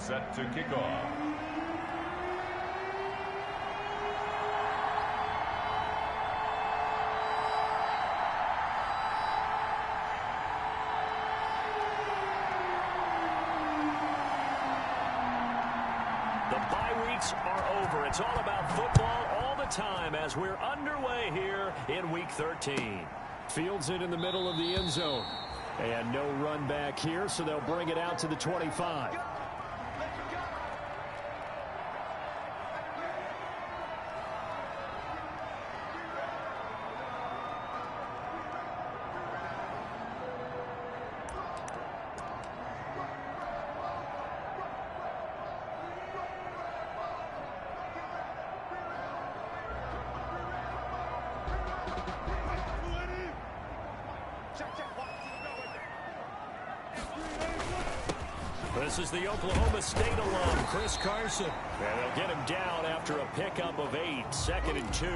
set to kick off. Are over. It's all about football all the time as we're underway here in Week 13. Fields it in the middle of the end zone. And no run back here, so they'll bring it out to the 25. This is the Oklahoma State alum, Chris Carson. And they'll get him down after a pickup of 8, 2nd and 2.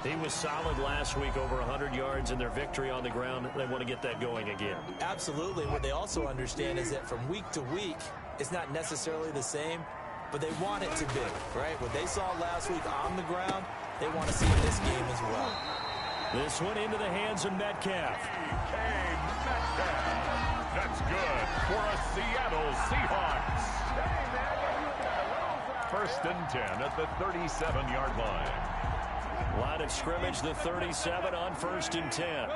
He was solid last week, over 100 yards in their victory on the ground. They want to get that going again. Absolutely. What they also understand is that from week to week, it's not necessarily the same, but they want it to be, right? What they saw last week on the ground, they want to see in this game as well. This one into the hands of Metcalf. That's good for a Seattle Seahawks. First and 10 at the 37-yard line. Line of scrimmage, the 37 on 1st and 10.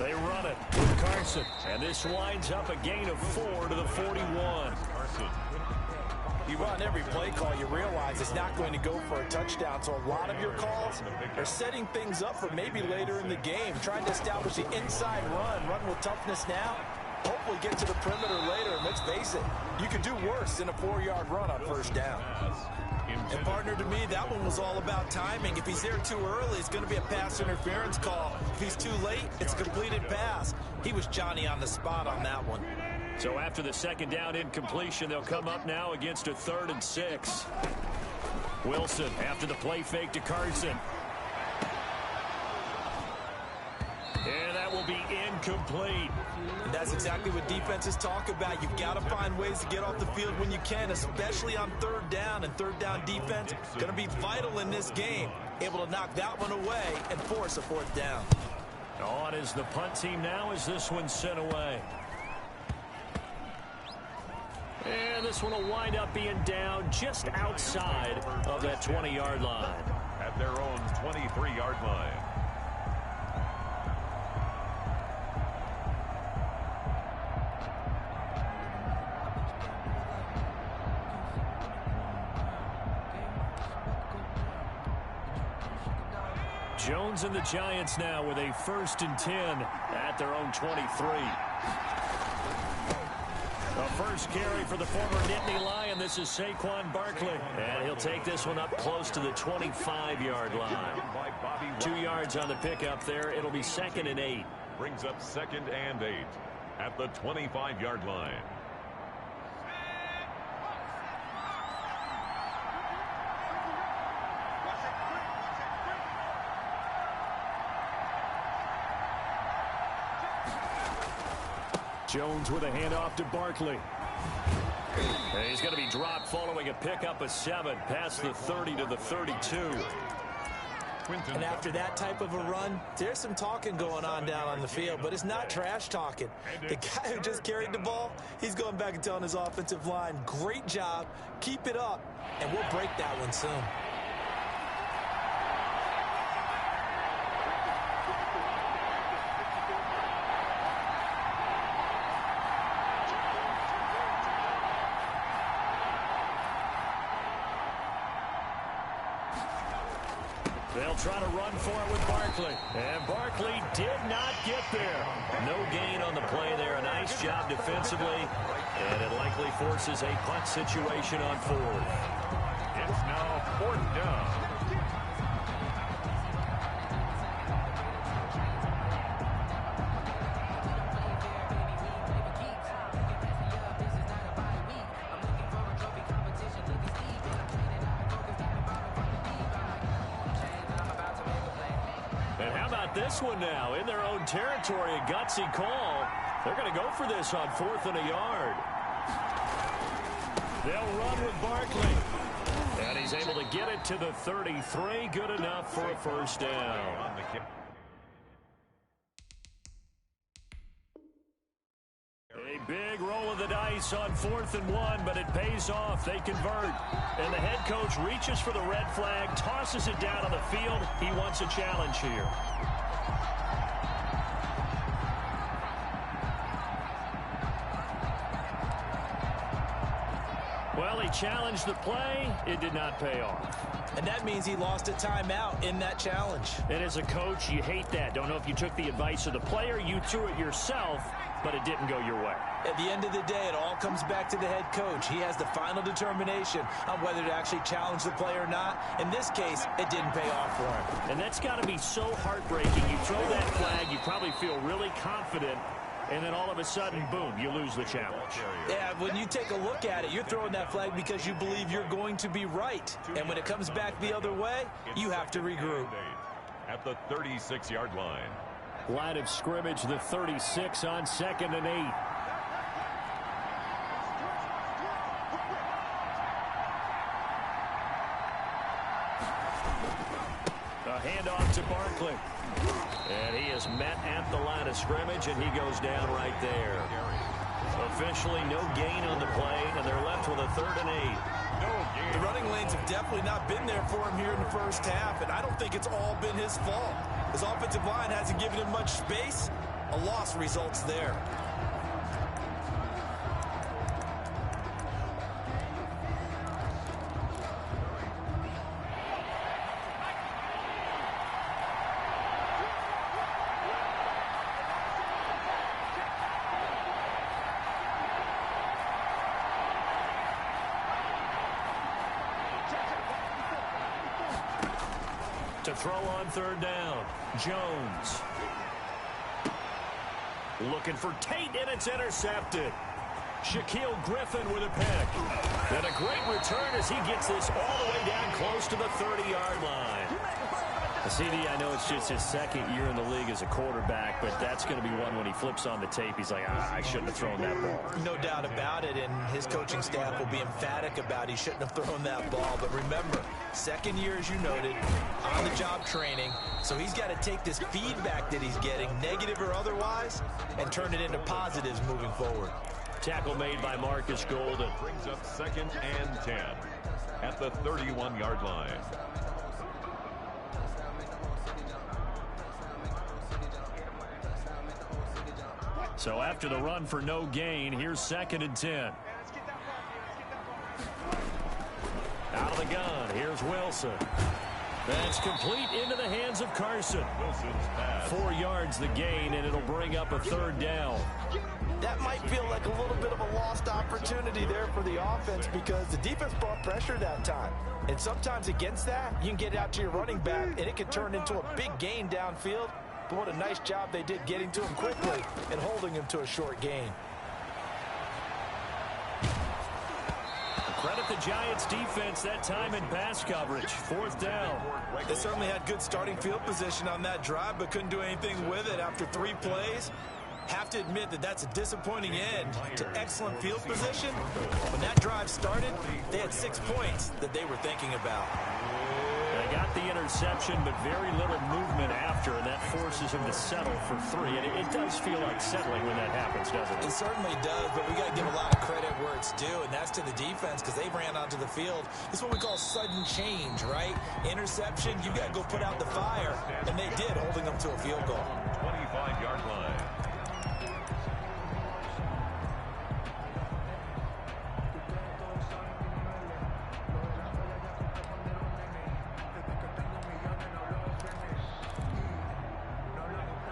They run it with Carson. And this winds up a gain of 4 to the 41. Carson. You run every play call, you realize it's not going to go for a touchdown. So a lot of your calls are setting things up for maybe later in the game, trying to establish the inside run with toughness now, hopefully get to the perimeter later. And let's face it, you can do worse than a 4-yard run on 1st down. And partner, to me, that one was all about timing. If he's there too early, it's going to be a pass interference call. If he's too late, it's a completed pass. He was Johnny on the spot on that one. So after the 2nd down incompletion, they'll come up now against a 3rd and 6. Wilson after the play fake to Carson. And that will be incomplete. And that's exactly what defenses talk about. You've got to find ways to get off the field when you can, especially on 3rd down. And 3rd down defense going to be vital in this game. Able to knock that one away and force a 4th down. On is the punt team now as this one's sent away. And this one will wind up being down just outside of that 20-yard line. At their own 23-yard line. Jones and the Giants now with a 1st and 10 at their own 23. The first carry for the former Nittany Lion. This is Saquon Barkley. And he'll take this one up close to the 25-yard line. 2 yards on the pickup there. It'll be 2nd and 8. Brings up 2nd and 8 at the 25-yard line. Jones with a handoff to Barkley. And he's going to be dropped following a pickup of 7 past the 30 to the 32. And after that type of a run, there's some talking going on down on the field, but it's not trash talking. The guy who just carried the ball, he's going back and telling his offensive line, great job, keep it up, and we'll break that one soon. They'll try to run for it with Barkley. And Barkley did not get there. No gain on the play there. A nice job defensively. And it likely forces a punt situation on 4th. It's now 4th down. this one now. In their own territory, a gutsy call. They're going to go for this on 4th and a yard. They'll run with Barkley. And he's able to get it to the 33. Good enough for a first down. A big roll of the dice on 4th and 1, but it pays off. They convert. And the head coach reaches for the red flag, tosses it down on the field. He wants a challenge here. Well, he challenged the play. It did not pay off. And that means he lost a timeout in that challenge. And as a coach, you hate that. Don't know if you took the advice of the player, you threw it yourself, but it didn't go your way. At the end of the day, it all comes back to the head coach. He has the final determination on whether to actually challenge the play or not. In this case, it didn't pay off for him. And that's got to be so heartbreaking. You throw that flag, you probably feel really confident, and then all of a sudden, boom, you lose the challenge. Yeah, when you take a look at it, you're throwing that flag because you believe you're going to be right. And when it comes back the other way, you have to regroup. At the 36-yard line. Line of scrimmage, the 36 on 2nd and 8. A handoff to Barkley. And he is met at the line of scrimmage, and he goes down right there. Officially no gain on the play, and they're left with a 3rd and 8. The running lanes have definitely not been there for him here in the first half, and I don't think it's all been his fault. His offensive line hasn't given him much space. A loss results there. To throw on 3rd down, Jones. Looking for Tate, and it's intercepted. Shaquille Griffin with a pick. And a great return as he gets this all the way down close to the 30-yard line. CD, I know it's just his 2nd year in the league as a quarterback, but that's going to be one when he flips on the tape. He's like, I shouldn't have thrown that ball. No doubt about it, and his coaching staff will be emphatic about he shouldn't have thrown that ball. But remember, 2nd year, as you noted, on-the-job training, so he's got to take this feedback that he's getting, negative or otherwise, and turn it into positives moving forward. Tackle made by Marcus Golden. Brings up 2nd and 10 at the 31-yard line. So after the run for no gain, here's 2nd and 10. Out of the gun, here's Wilson. That's complete into the hands of Carson. Wilson's pass. 4 yards the gain, and it'll bring up a 3rd down. That might feel like a little bit of a lost opportunity there for the offense because the defense brought pressure that time. And sometimes against that, you can get it out to your running back, and it can turn into a big gain downfield. But what a nice job they did getting to him quickly and holding him to a short gain. Credit the Giants defense that time in pass coverage. 4th down. They certainly had good starting field position on that drive, but couldn't do anything with it after 3 plays. Have to admit that that's a disappointing end to excellent field position. When that drive started, they had 6 points that they were thinking about. They got the interception, but very little movement after, and that forces him to settle for 3. And it does feel like settling when that happens, doesn't it? It certainly does, but we got to give a lot of credit where it's due, and that's to the defense because they ran onto the field. It's what we call sudden change, right? Interception, you got to go put out the fire, and they did, holding them to a field goal. 25-yard line.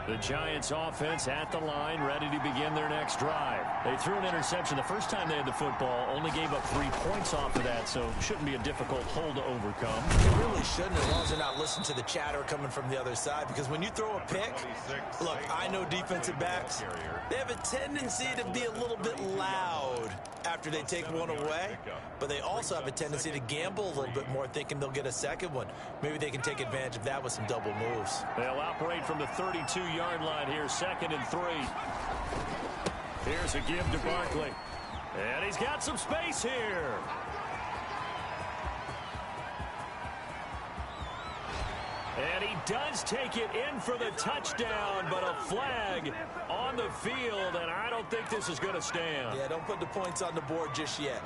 The Giants offense at the line, ready to begin their next drive. They threw an interception the first time they had the football, only gave up 3 points off of that, so shouldn't be a difficult hole to overcome. It really shouldn't, as long as they're not listening to the chatter coming from the other side, because when you throw a pick, look, I know defensive backs, they have a tendency to be a little bit loud after they take one away, but they also have a tendency to gamble a little bit more, thinking they'll get a second one. Maybe they can take advantage of that with some double moves. They'll operate from the 32-yard line here, 2nd and 3. Here's a give to Barkley. And he's got some space here. And he does take it in for the touchdown, but a flag on the field, and I don't think this is going to stand. Yeah, don't put the points on the board just yet.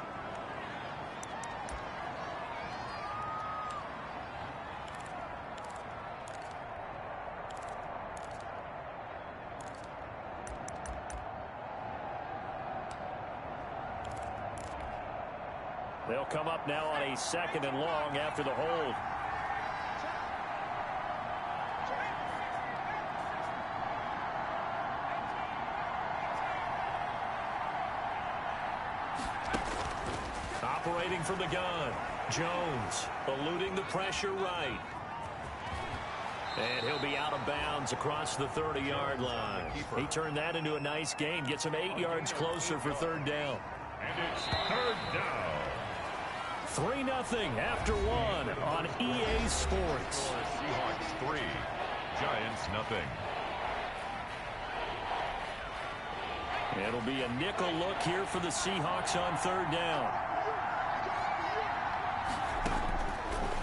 They'll come up now on a 2nd and long after the hold. Operating from the gun, Jones eluding the pressure right. And he'll be out of bounds across the 30-yard line. He turned that into a nice gain, gets him 8 yards closer for 3rd down. And it's 3rd down. 3-0 after 1 on EA Sports. Seahawks 3, Giants 0. It'll be a nickel look here for the Seahawks on 3rd down.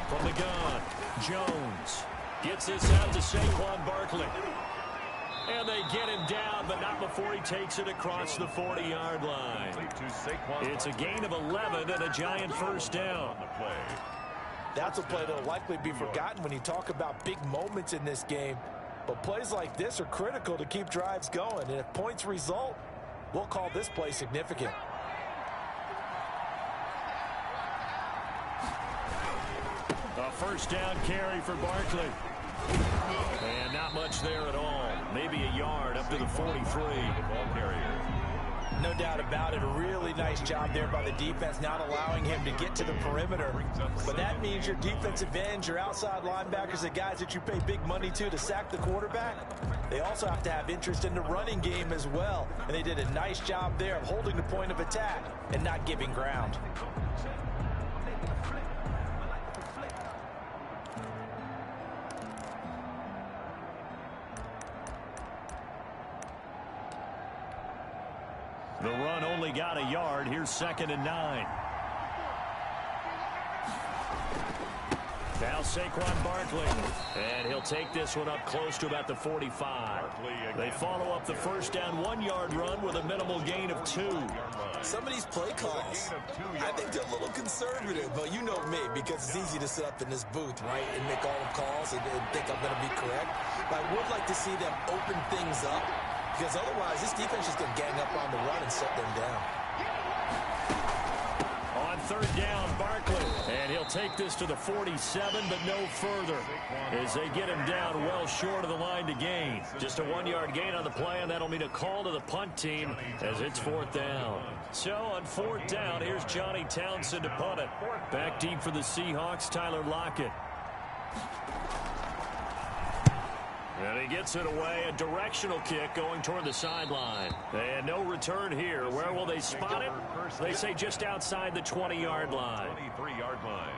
From the gun, Jones gets this out to Saquon Barkley. And they get him down, but not before he takes it across the 40-yard line. It's a gain of 11 and a Giant 1st down. That's a play that'll likely be forgotten when you talk about big moments in this game. But plays like this are critical to keep drives going. And if points result, we'll call this play significant. A 1st down carry for Barkley. And not much there at all. Maybe a yard up to the 43. Ball carrier. No doubt about it. A really nice job there by the defense, not allowing him to get to the perimeter. But that means your defensive ends, your outside linebackers, the guys that you pay big money to sack the quarterback, they also have to have interest in the running game as well. And they did a nice job there of holding the point of attack and not giving ground. The run only got a yard. Here's 2nd and 9. Now Saquon Barkley. And he'll take this one up close to about the 45. They follow up the 1st down 1-yard run with a minimal gain of 2. Some of these play calls, I think they're a little conservative, but you know me, because it's easy to sit up in this booth, right, and make all the calls and think I'm going to be correct. But I would like to see them open things up, because otherwise this defense is going to gang up on the run and shut them down. On 3rd down, Barkley. And he'll take this to the 47, but no further, as they get him down well short of the line to gain. Just a 1-yard gain on the play, and that'll mean a call to the punt team as it's 4th down. So on 4th down, here's Johnny Townsend to punt it. Back deep for the Seahawks, Tyler Lockett. And he gets it away, a directional kick going toward the sideline. And no return here. Where will they spot it? They say just outside the 20-yard line. 23-yard line.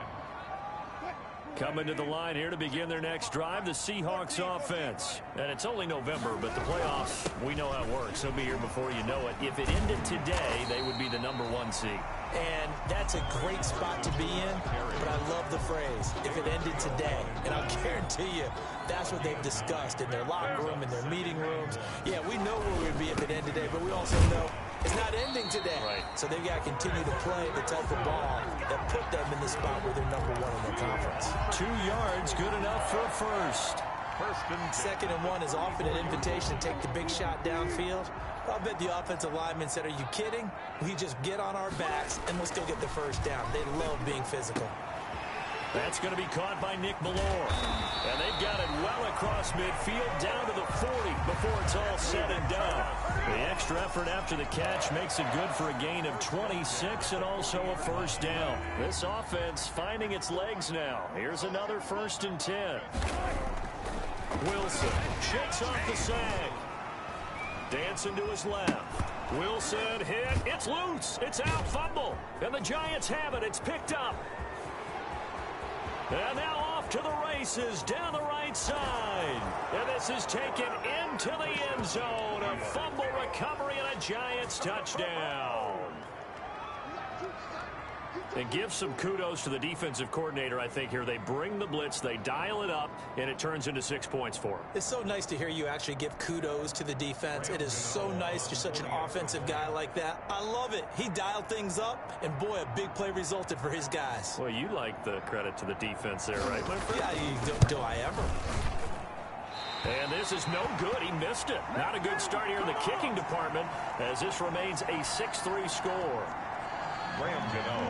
Coming to the line here to begin their next drive, the Seahawks offense. And it's only November, but the playoffs, we know how it works. They'll be here before you know it. If it ended today, they would be the #1 seed. And that's a great spot to be in, but I love the phrase, if it ended today. And I'll guarantee you, that's what they've discussed in their locker room, in their meeting rooms. Yeah, we know where we'd be if it ended today, but we also know it's not ending today. Right. So they've got to continue to play the type of ball that put them in the spot where they're #1 in their conference. 2 yards, good enough for a first. 2nd and 1 is often an invitation to take the big shot downfield. I bet the offensive lineman said, are you kidding? We just get on our backs and let's go get the 1st down. They love being physical. That's going to be caught by Nick Malore. And they've got it well across midfield down to the 40 before it's all said and done. The extra effort after the catch makes it good for a gain of 26 and also a first down. This offense finding its legs now. Here's another 1st and 10. Wilson shakes off the sag. Dancing to his left. Wilson hit. It's loose. It's out. Fumble. And the Giants have it. It's picked up. And now off to the races down the right side. And this is taken into the end zone. A fumble recovery and a Giants touchdown. And give some kudos to the defensive coordinator, I think, here. They bring the blitz, they dial it up, and it turns into 6 points for them. It's so nice to hear you actually give kudos to the defense. It is so nice. You're such an offensive guy like that. I love it. He dialed things up, and boy, a big play resulted for his guys. Well, you like the credit to the defense there, right, my friend? Yeah, do I ever? And this is no good. He missed it. Not a good start here in the kicking department as this remains a 6-3 score. Graham Gano.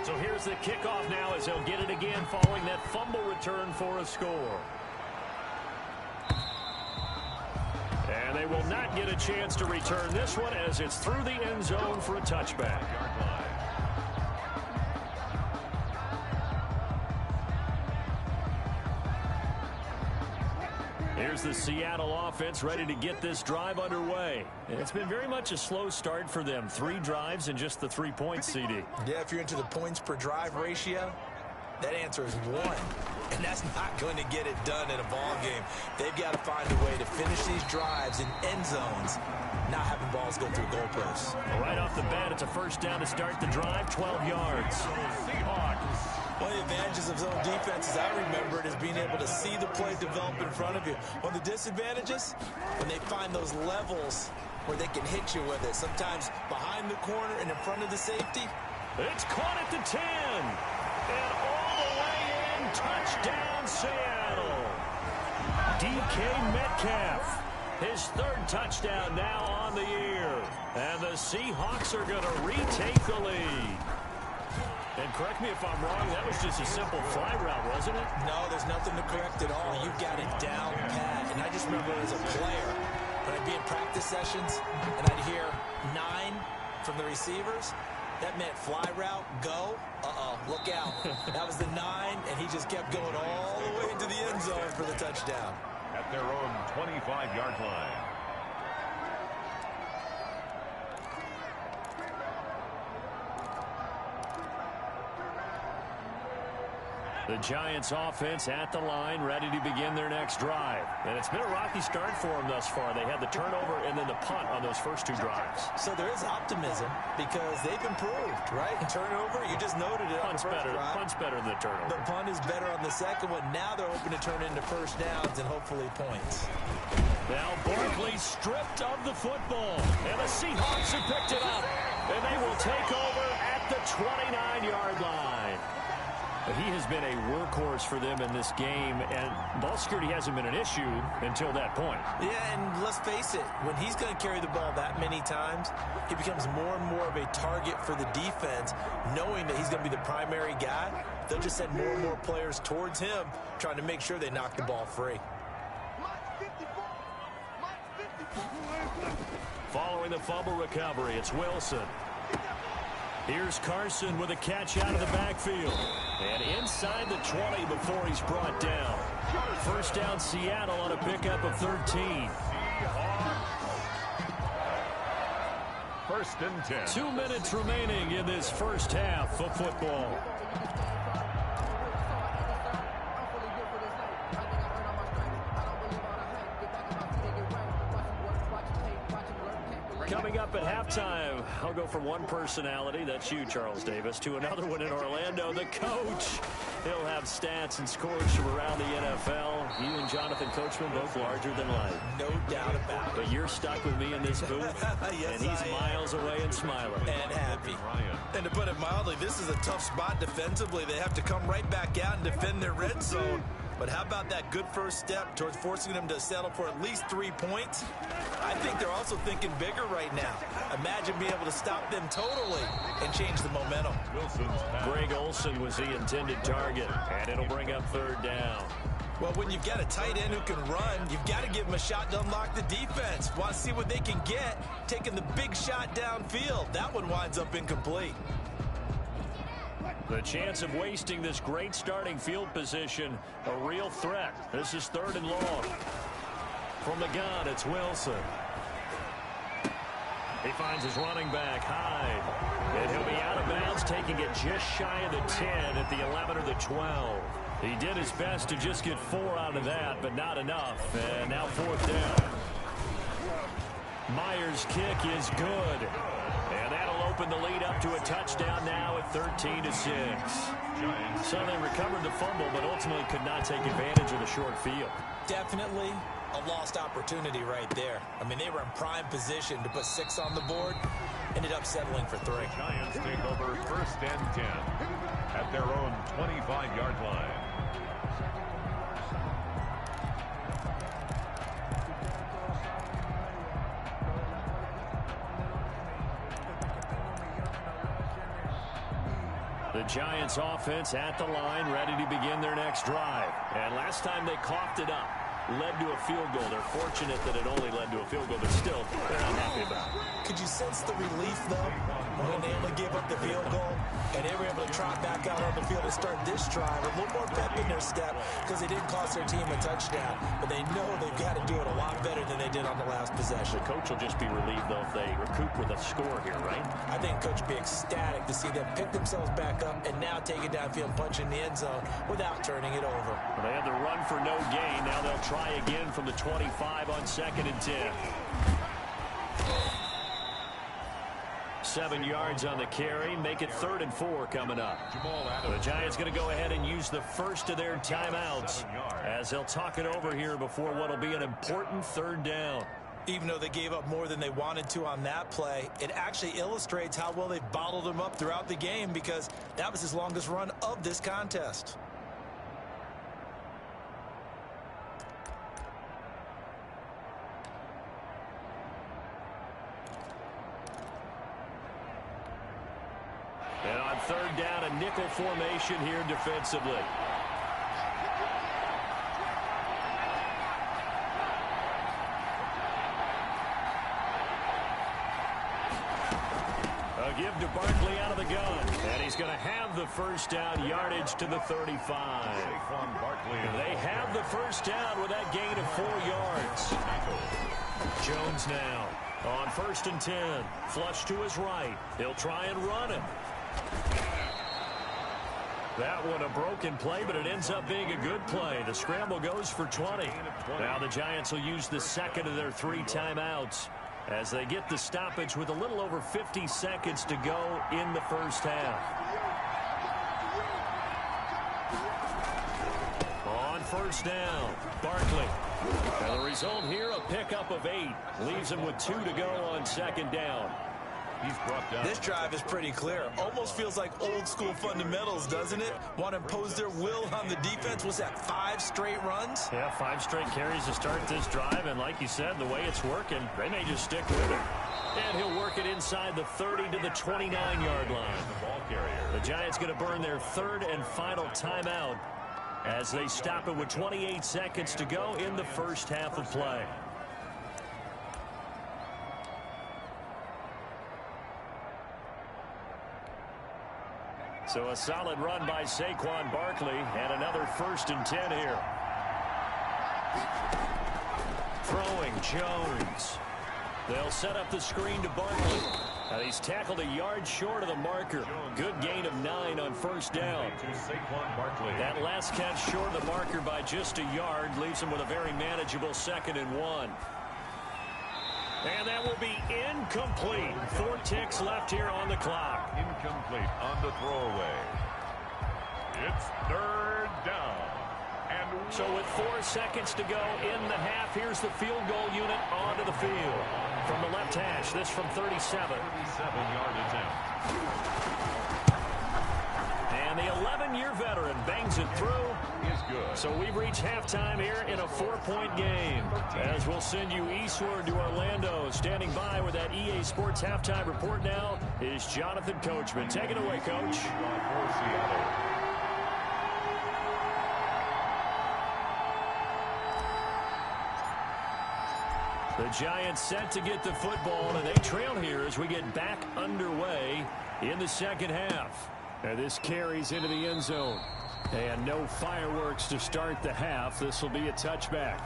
So here's the kickoff now as they'll get it again following that fumble return for a score. And they will not get a chance to return this one as it's through the end zone for a touchback. Here's the Seattle offense ready to get this drive underway. It's been very much a slow start for them. 3 drives and just the 3 points, CD. Yeah, if you're into the points per drive ratio, that answer is 1. And that's not going to get it done in a ball game. They've got to find a way to finish these drives in end zones, not having balls go through goalposts. Right off the bat, it's a first down to start the drive, 12 yards. Seahawks. One of the advantages of zone defense, as I remember it, is being able to see the play develop in front of you. One of the disadvantages, when they find those levels where they can hit you with it, sometimes behind the corner and in front of the safety. It's caught at the 10. And all the way in, touchdown Seattle. DK Metcalf, his 3rd touchdown now on the year. And the Seahawks are going to retake the lead. And correct me if I'm wrong, that was just a simple fly route, wasn't it? No, there's nothing to correct at all. You've got it down pat. And I just remember as a player, when I'd be in practice sessions and I'd hear 9 from the receivers, that meant fly route, go, look out. That was the 9, and he just kept going all the way into the end zone for the touchdown. At their own 25-yard line. The Giants offense at the line, ready to begin their next drive. And it's been a rocky start for them thus far. They had the turnover and then the punt on those first 2 drives. So there is optimism because they've improved, right? Turnover, you just noted it. Punt's better than the turnover. The punt is better on the second one. Now they're hoping to turn into first downs and hopefully points. Now Barkley stripped of the football. And the Seahawks have picked it up. And they will take over at the 29-yard line. He has been a workhorse for them in this game, and ball security hasn't been an issue until that point. Yeah, and let's face it, when he's going to carry the ball that many times, he becomes more and more of a target for the defense, knowing that he's going to be the primary guy. They'll just send more and more players towards him, trying to make sure they knock the ball free. Following the fumble recovery, it's Wilson. Here's Carson with a catch out of the backfield. And inside the 20 before he's brought down. First down Seattle on a pickup of 13. 1st and 10. 2 minutes remaining in this first half of football. Coming up at halftime, I'll go from one personality, that's you, Charles Davis, to another one in Orlando, the coach. He'll have stats and scores from around the NFL. You and Jonathan Coachman both larger than life. No doubt about it. But you're stuck with me in this booth, Yes, and he's miles away and smiling. And happy. And to put it mildly, this is a tough spot defensively. They have to come right back out and defend their red zone. But how about that good first step towards forcing them to settle for at least 3 points? I think they're also thinking bigger right now. Imagine being able to stop them totally and change the momentum. Greg Olsen was the intended target, and it'll bring up third down. Well, when you've got a tight end who can run, you've got to give him a shot to unlock the defense. Want to see what they can get, taking the big shot downfield. That one winds up incomplete. The chance of wasting this great starting field position, a real threat. This is third and long. From the gun, it's Wilson. He finds his running back, Hyde. And he'll be out of bounds, taking it just shy of the 10 at the 11 or the 12. He did his best to just get 4 out of that, but not enough. And now fourth down. Myers' kick is good. And that'll open the lead up to a touchdown now at 13-6. So they recovered the fumble, but ultimately could not take advantage of the short field. Definitely a lost opportunity right there. I mean, they were in prime position to put 6 on the board. Ended up settling for 3. Giants take over first and 10 at their own 25-yard line. The Giants offense at the line, ready to begin their next drive. And last time they coughed it up, led to a field goal. They're fortunate that it only led to a field goal, but still, they're not happy about it. Could you sense the relief, though, when they only gave up the field goal and they were able to trot back out on the field and start this drive? A little more pep in their step because they didn't cost their team a touchdown, but they know they've got to do it a lot better than they did on the last possession. The coach will just be relieved, though, if they recoup with a score here, right? I think coach will be ecstatic to see them pick themselves back up and now take it downfield and punch in the end zone without turning it over. Well, they had the run for no gain. Now they'll try again from the 25 on 2nd and 10. 7 yards on the carry. Make it 3rd and 4 coming up. The Giants going to go ahead and use the first of their timeouts as they'll talk it over here before what will be an important 3rd down. Even though they gave up more than they wanted to on that play, it actually illustrates how well they've bottled them up throughout the game because that was his longest run of this contest. And on 3rd down, a nickel formation here defensively. A give to Barkley out of the gun. And he's going to have the first down, yardage to the 35. They have the first down with that gain of 4 yards. Jones now on 1st and 10. Flush to his right. He'll try and run it. That one a broken play, but it ends up being a good play. The scramble goes for 20. Now the Giants will use the second of their 3 timeouts as they get the stoppage with a little over 50 seconds to go in the first half. On 1st down, Barkley. And the result here, a pickup of 8. Leaves him with 2 to go on 2nd down. He's brought down. This drive is pretty clear. Almost feels like old school fundamentals, doesn't it? Want to impose their will on the defense. Was that 5 straight runs? Yeah, 5 straight carries to start this drive. And like you said, the way it's working, they may just stick with it. And he'll work it inside the 30 to the 29-yard line. The Giants going to burn their 3rd and final timeout as they stop it with 28 seconds to go in the first half of play. So a solid run by Saquon Barkley and another 1st and 10 here. Throwing Jones. They'll set up the screen to Barkley. And he's tackled a yard short of the marker. Good gain of 9 on 1st down. That last catch short of the marker by just a yard leaves him with a very manageable 2nd and 1. And that will be incomplete. 4 ticks left here on the clock. Incomplete on the throwaway. It's 3rd down. And so with 4 seconds to go in the half, here's the field goal unit onto the field. From the left hash, this from 37. 37-yard attempt. And the 11-year veteran bangs it through. Is good. So we've reached halftime here in a 4-point game. As we'll send you eastward to Orlando. Standing by with that EA Sports halftime report now is Jonathan Coachman. Take it away, Coach. For Seattle. The Giants set to get the football, and they trail here as we get back underway in the second half. And this carries into the end zone. And no fireworks to start the half. This will be a touchback.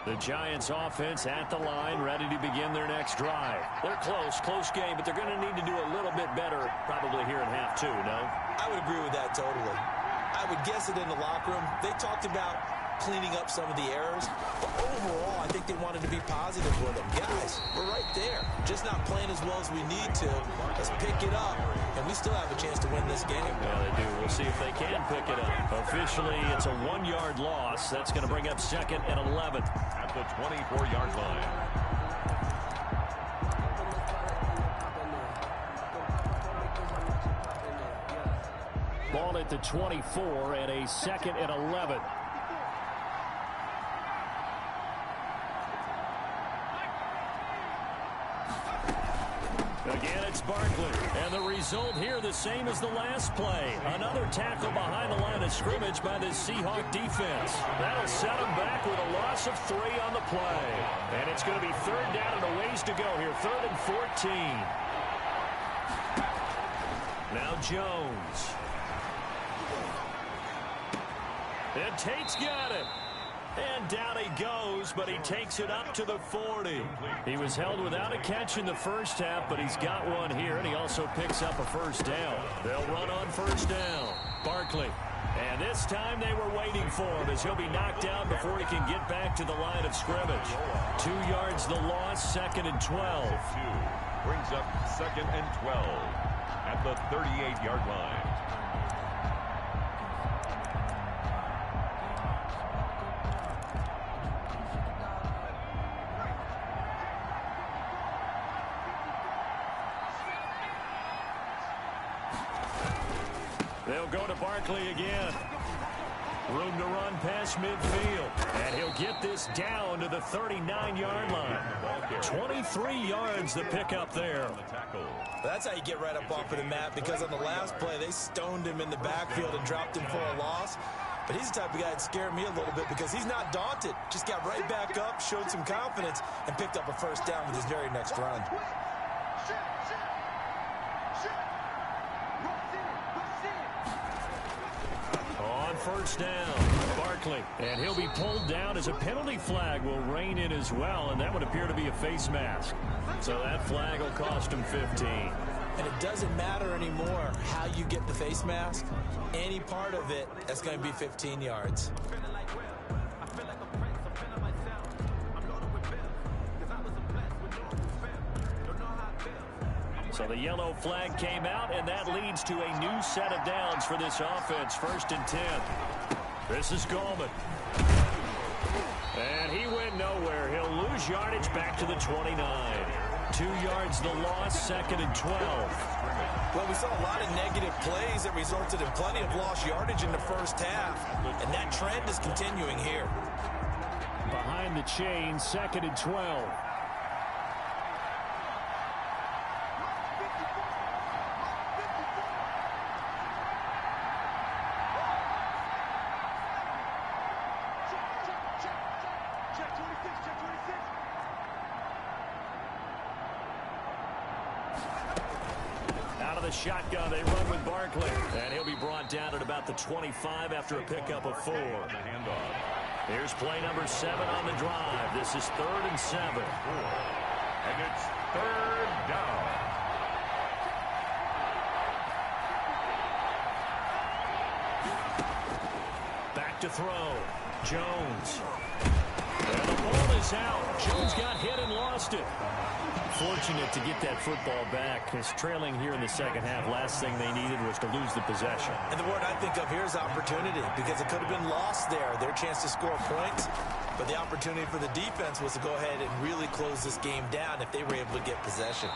The Giants offense at the line, ready to begin their next drive. They're close game, but they're going to need to do a little bit better probably here in half two, no? I would agree with that totally. I would guess it in the locker room. They talked about cleaning up some of the errors, but overall, I think they wanted to be positive with them. Guys, we're right there. Just not playing as well as we need to. Let's pick it up, and we still have a chance to win this game. Yeah, they do. We'll see if they can pick it up. Officially, it's a 1-yard loss. That's going to bring up 2nd and 11. At the 24-yard line. Ball at the 24 and a 2nd and 11. Again, it's Barkley. And the result here the same as the last play. Another tackle behind the line of scrimmage by the Seahawk defense. That'll set them back with a loss of 3 on the play. And it's going to be 3rd down and a ways to go here. 3rd and 14. Now Jones. And Tate's got it. And down he goes, but he takes it up to the 40. He was held without a catch in the first half, but he's got one here, and he also picks up a 1st down. They'll run on 1st down. Barkley. And this time they were waiting for him as he'll be knocked down before he can get back to the line of scrimmage. 2 yards the loss, 2nd and 12. Brings up 2nd and 12 at the 38-yard line. They'll go to Barkley again. Room to run past midfield. And he'll get this down to the 39-yard line. 23 yards the pickup there. That's how you get right up off of the mat, because on the last play, they stoned him in the backfield and dropped him for a loss. But he's the type of guy that scared me a little bit because he's not daunted. Just got right back up, showed some confidence, and picked up a 1st down with his very next run. On 1st down, Barkley. And he'll be pulled down as a penalty flag will rein in as well, and that would appear to be a face mask. So that flag will cost him 15. And it doesn't matter anymore how you get the face mask. Any part of it, that's going to be 15 yards. So the yellow flag came out, and that leads to a new set of downs for this offense. 1st and 10. This is Gallman. And he went nowhere. He'll lose yardage back to the 29. 2 yards the loss, 2nd and 12. Well, we saw a lot of negative plays that resulted in plenty of lost yardage in the first half. And that trend is continuing here. Behind the chain, 2nd and 12. Shotgun, they run with Barkley. And he'll be brought down at about the 25 after a pickup of 4. Here's play number 7 on the drive. This is 3rd and 7. And it's 3rd down. Back to throw. Jones. And the ball is out. Jones got hit and lost it. Fortunate to get that football back. It's trailing here in the second half. Last thing they needed was to lose the possession. And the word I think of here is opportunity, because it could have been lost there, their chance to score points. But the opportunity for the defense was to go ahead and really close this game down if they were able to get possession.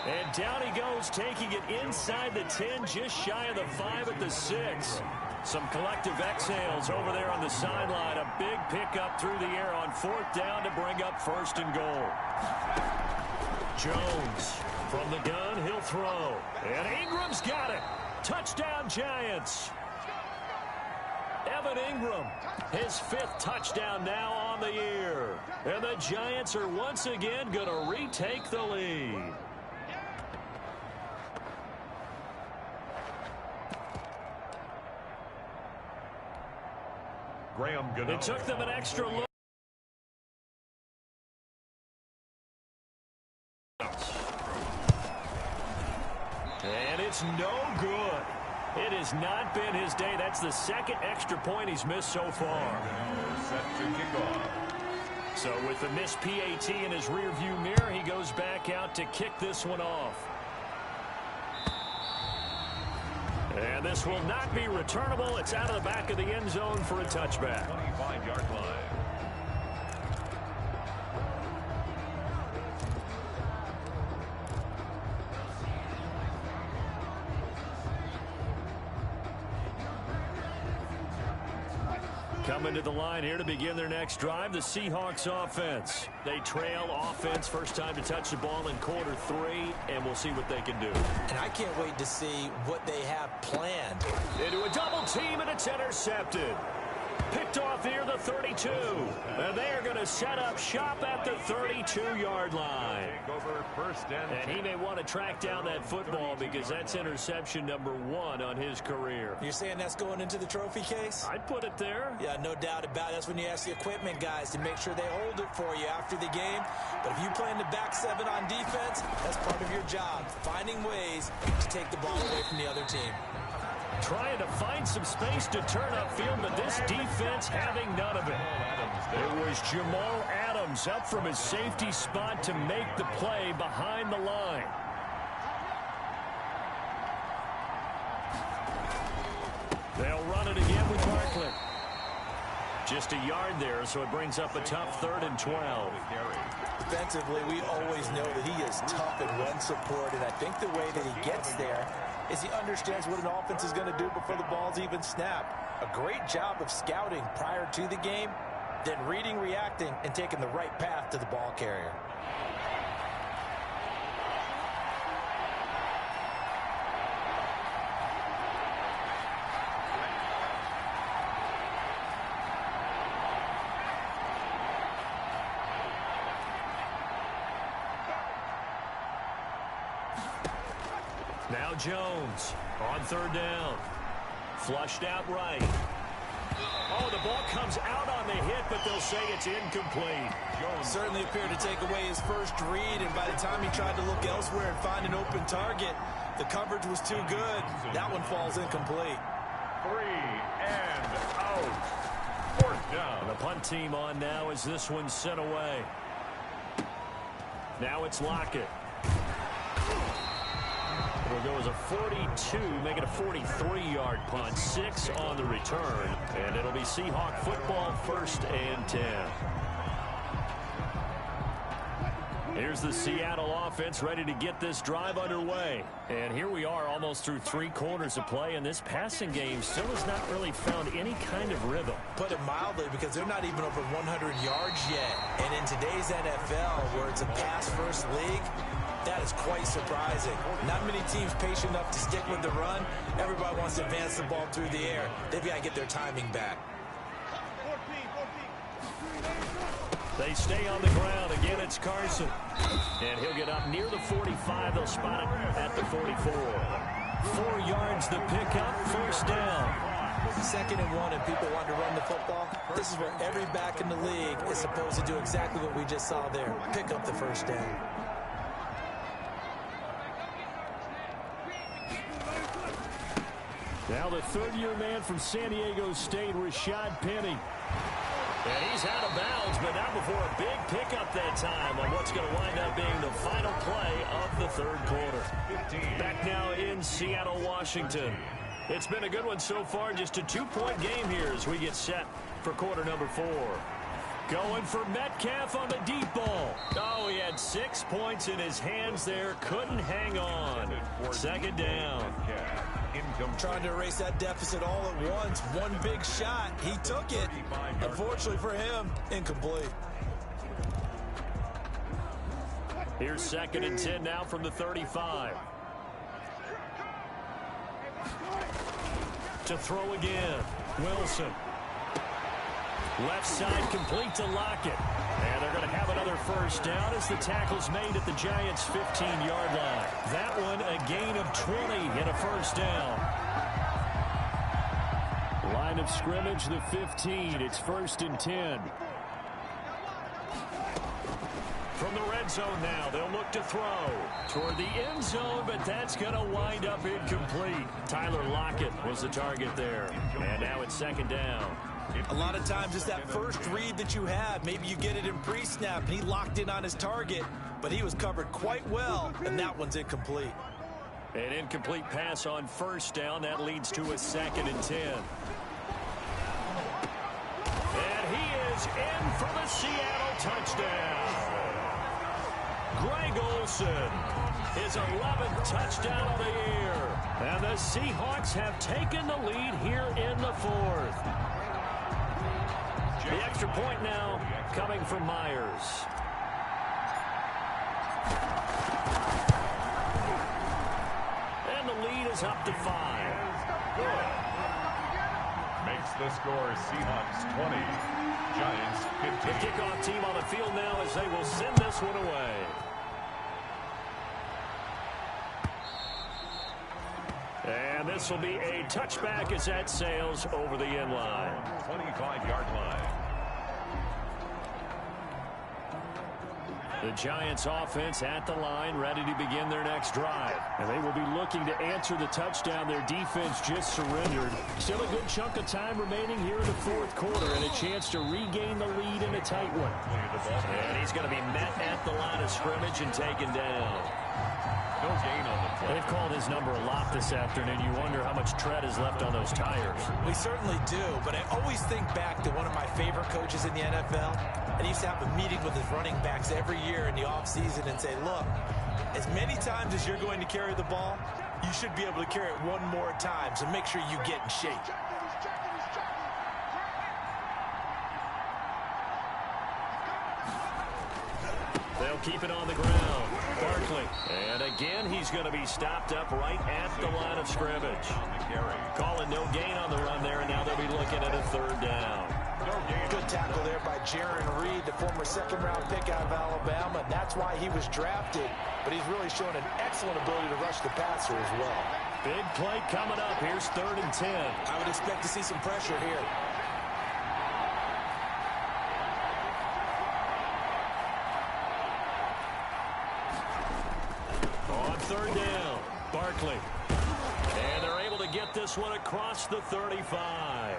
And down he goes, taking it inside the 10, just shy of the 5 at the 6. Some collective exhales over there on the sideline. A big pickup through the air on 4th down to bring up 1st and goal. Jones from the gun, he'll throw. And Ingram's got it. Touchdown, Giants. Evan Ingram, his 5th touchdown now on the year. And the Giants are once again going to retake the lead. It took them an extra look. And it's no good. It has not been his day. That's the 2nd extra point he's missed so far. Set to kick off. So with the missed PAT in his rearview mirror, he goes back out to kick this one off. And this will not be returnable. It's out of the back of the end zone for a touchback. 25-yard line. Coming to the line here to begin their next drive, the Seahawks offense. They trail offense, first time to touch the ball in quarter 3, and we'll see what they can do. And I can't wait to see what they have planned. Into a double team, and it's intercepted. Picked off near the 32. And they are going to set up shop at the 32-yard line. Over 1st and he may want to track down that football because that's interception number 1 on his career. You're saying that's going into the trophy case? I'd put it there. Yeah, no doubt about it. That's when you ask the equipment guys to make sure they hold it for you after the game. But if you play in the back 7 on defense, that's part of your job, finding ways to take the ball away from the other team. Trying to find some space to turn upfield, but this defense having none of it. It was Jamal Adams up from his safety spot to make the play behind the line. They'll run it again with Barkley. Just a yard there, so it brings up a tough 3rd and 12. Defensively, we always know that he is tough in run support, and I think the way that he gets there is he understands what an offense is going to do before the ball's even snapped. A great job of scouting prior to the game, then reading, reacting, and taking the right path to the ball carrier. Now Jones on 3rd down. Flushed out right. Oh, the ball comes out on the hit, but they'll say it's incomplete. Jones certainly appeared to take away his first read, and by the time he tried to look elsewhere and find an open target, the coverage was too good. That one falls incomplete. 3 and out. 4th down. And the punt team on now as this one's sent away. Now it's Lockett. It'll go as a 42, make it a 43-yard punt, 6 on the return, and it'll be Seahawk football 1st and 10. Here's the Seattle offense ready to get this drive underway. And here we are almost through 3 quarters of play, and this passing game still has not really found any kind of rhythm. Put it mildly, because they're not even over 100 yards yet. And in today's NFL, where it's a pass-first league, that is quite surprising. Not many teams patient enough to stick with the run. Everybody wants to advance the ball through the air. They've got to get their timing back. They stay on the ground. Again, it's Carson. And he'll get up near the 45. They'll spot it at the 44. 4 yards the pickup, 1st down. 2nd and 1, and people want to run the football. This is where every back in the league is supposed to do exactly what we just saw there. Pick up the 1st down. Now the 3rd-year man from San Diego State, Rashad Penny. And he's out of bounds, but not before a big pickup that time on what's going to wind up being the final play of the third quarter. Back now in Seattle, Washington. It's been a good one so far. Just a 2-point game here as we get set for quarter number 4. Going for Metcalf on the deep ball. Oh, he had 6 points in his hands there. Couldn't hang on. Second down. Trying to erase that deficit all at once. One big shot. He took it. Unfortunately for him, incomplete. Here's 2nd and 10 now from the 35. To throw again. Wilson. Left side complete to Lockett. And they're going to have another first down as the tackle's made at the Giants' 15-yard line. That one a gain of 20 and a first down. Line of scrimmage, the 15. It's 1st and 10. From the red zone now, they'll look to throw toward the end zone, but that's going to wind up incomplete. Tyler Lockett was the target there. And now it's 2nd down. A lot of times it's that first read that you have. Maybe you get it in pre-snap, and he locked in on his target, but he was covered quite well, and that one's incomplete. An incomplete pass on first down. That leads to a 2nd and 10. And he is in for the Seattle touchdown. Greg Olsen, his 11th touchdown of the year. And the Seahawks have taken the lead here in the 4th. The extra point now coming from Myers. And the lead is up to 5. Makes the score Seahawks 20, Giants 15. The kickoff team on the field now as they will send this one away. And this will be a touchback as that sails over the end line. 25-yard line. The Giants offense at the line, ready to begin their next drive. And they will be looking to answer the touchdown. Their defense just surrendered. Still a good chunk of time remaining here in the 4th quarter and a chance to regain the lead in a tight one. And he's going to be met at the line of scrimmage and taken down. No gain on the play. They've called his number a lot this afternoon. You wonder how much tread is left on those tires. We certainly do, but I always think back to one of my favorite coaches in the NFL. And he used to have a meeting with his running backs every year in the offseason and say, look, as many times as you're going to carry the ball, you should be able to carry it one more time, so make sure you get in shape. They'll keep it on the ground. Barkley. And again, he's going to be stopped up right at the line of scrimmage. Calling no gain on the run there, and now they'll be looking at a 3rd down. Good tackle there by Jaron Reed, the former 2nd-round pick out of Alabama. That's why he was drafted, but he's really shown an excellent ability to rush the passer as well. Big play coming up. Here's 3rd and 10. I would expect to see some pressure here. On 3rd down, Barkley. And they're able to get this one across the 35.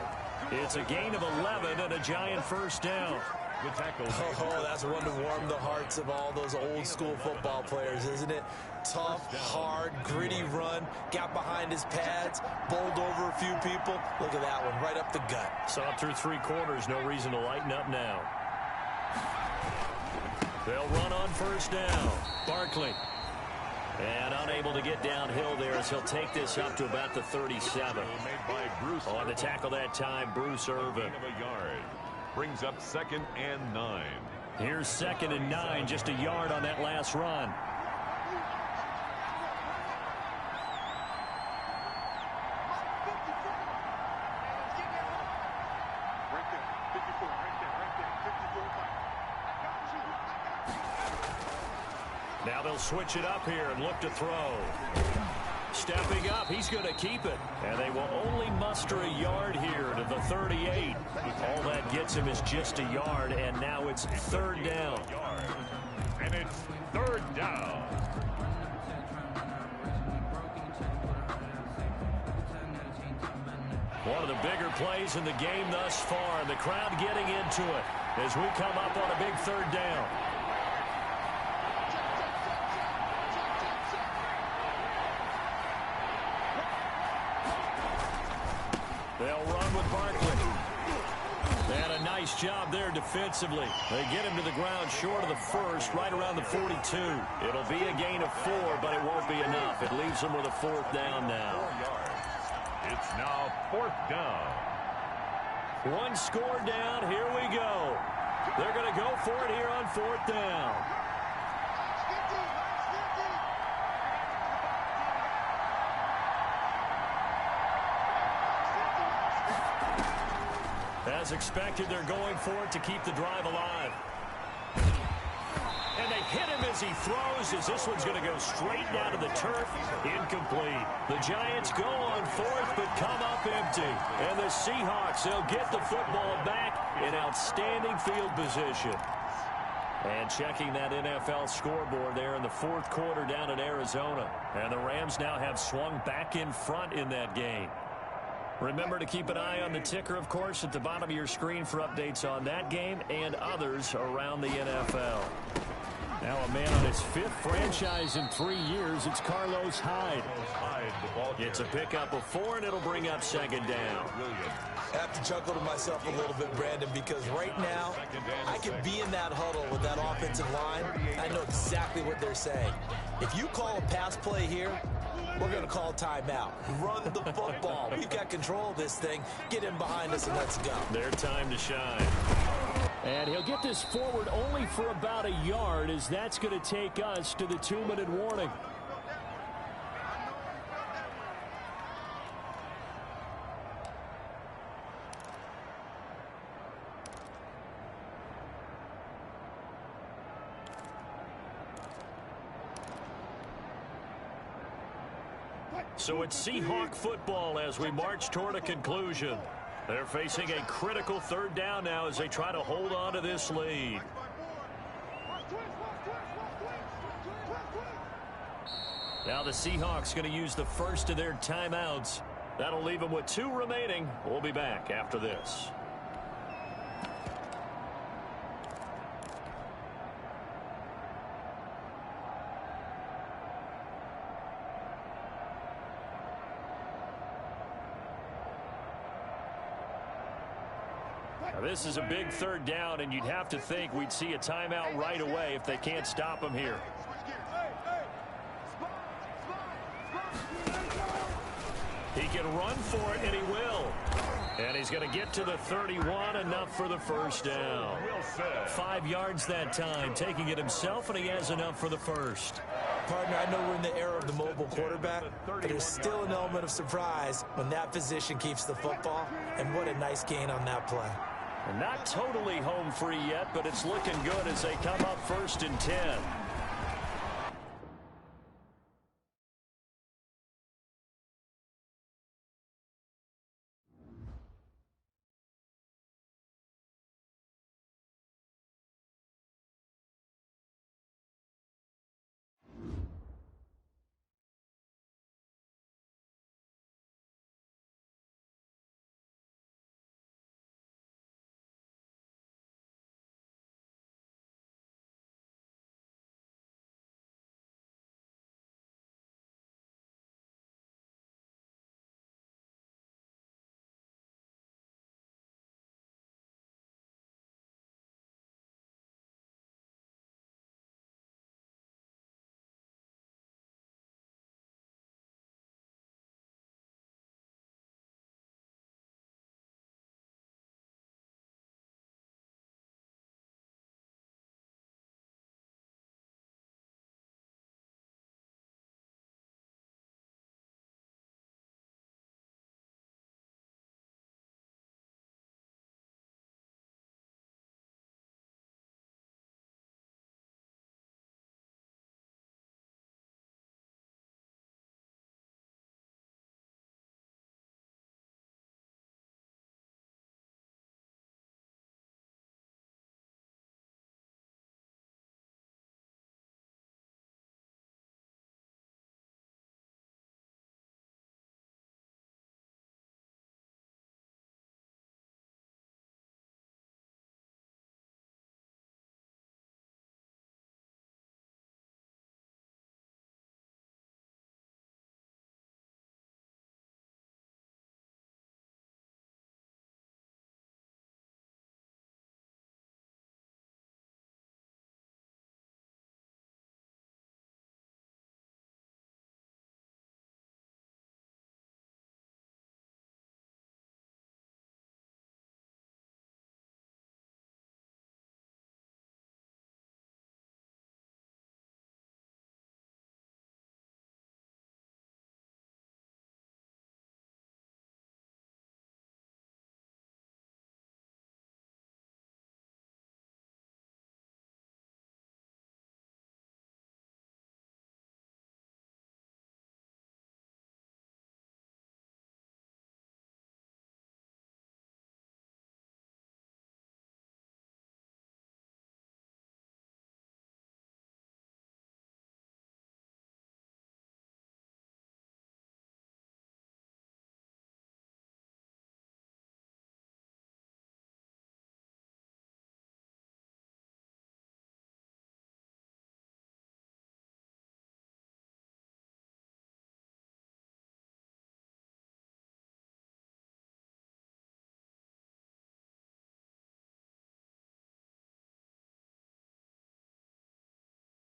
It's a gain of 11 and a Giant first down. Good tackle. Oh, that's one to warm the hearts of all those old school football players, isn't it? Tough, hard, gritty run. Got behind his pads, bowled over a few people. Look at that one, right up the gut. Saw it through 3 quarters. No reason to lighten up now. They'll run on first down. Barkley. And unable to get downhill there as he'll take this up to about the 37. On the tackle that time, Bruce Irvin. Brings up 2nd and 9. Here's 2nd and 9, just a yard on that last run. Now they'll switch it up here and look to throw. Stepping up, he's going to keep it. And they will only muster a yard here to the 38. All that gets him is just a yard, and now it's 3rd down. And it's 3rd down. One of the bigger plays in the game thus far, and the crowd getting into it as we come up on a big third down. They'll run with Barkley. They had a nice job there defensively. They get him to the ground short of the first, right around the 42. It'll be a gain of 4, but it won't be enough. It leaves them with a 4th down now. 4 yards. It's now 4th down. One score down. Here we go. They're going to go for it here on 4th down. As expected, they're going for it to keep the drive alive. And they hit him as he throws, as this one's going to go straight down to the turf. Incomplete. The Giants go on 4th, but come up empty. And the Seahawks, they'll get the football back in outstanding field position. And checking that NFL scoreboard there in the 4th quarter down in Arizona. And the Rams now have swung back in front in that game. Remember to keep an eye on the ticker, of course, at the bottom of your screen for updates on that game and others around the NFL. Now a man on his 5th franchise in 3 years. It's Carlos Hyde. It's a pickup of 4, and it'll bring up 2nd down. I have to chuckle to myself a little bit, Brandon, because right now I could be in that huddle with that offensive line. I know exactly what they're saying. If you call a pass play here, we're going to call timeout. Run the football. We've got control of this thing. Get in behind us and let's go. Their time to shine. And he'll get this forward only for about a yard, as that's going to take us to the 2-minute warning. So it's Seahawk football as we march toward a conclusion. They're facing a critical 3rd down now as they try to hold on to this lead. Now the Seahawks going to use the first of their timeouts. That'll leave them with 2 remaining. We'll be back after this. Now, this is a big 3rd down, and you'd have to think we'd see a timeout right away if they can't stop him here. He can run for it, and he will. And he's going to get to the 31, enough for the 1st down. 5 yards that time, taking it himself, and he has enough for the 1st. Partner, I know we're in the era of the mobile quarterback, but there's still an element of surprise when that position keeps the football, and what a nice gain on that play. And not totally home free yet, but it's looking good as they come up 1st and 10.